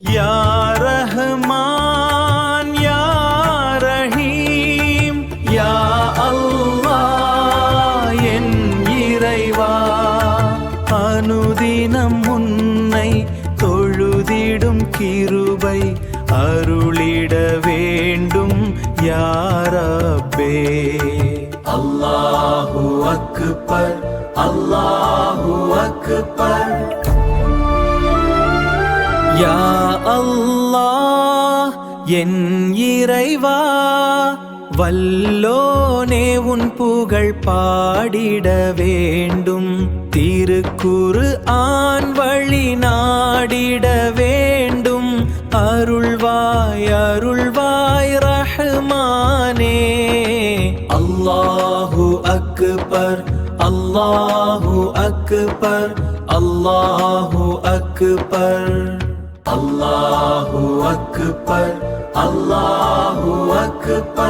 யா ரஹ்மான் யா ரஹீம் யா அல்லாஹ் என் இறைவா, அனுதினம் உன்னை தொழுதிடும் கிருபை அருளிட வேண்டும் யா ரப்பே. அல்லாஹு அக்பர் அல்லாஹு அக்பர். யா அல்லாஹ் என் இறைவா, வல்லோனே உன் புகழ் பாடிட வேண்டும். திருக்குரு ஆன் வழி நாடிட வேண்டும். அருள்வாய் அருள்வாய் ரஹ்மானே. அல்லாஹு அக்பர் அல்லாஹு அக்பர் அல்லாஹு அக்பர். அல்லாஹு அக்பர் அல்லாஹு அக்பர்.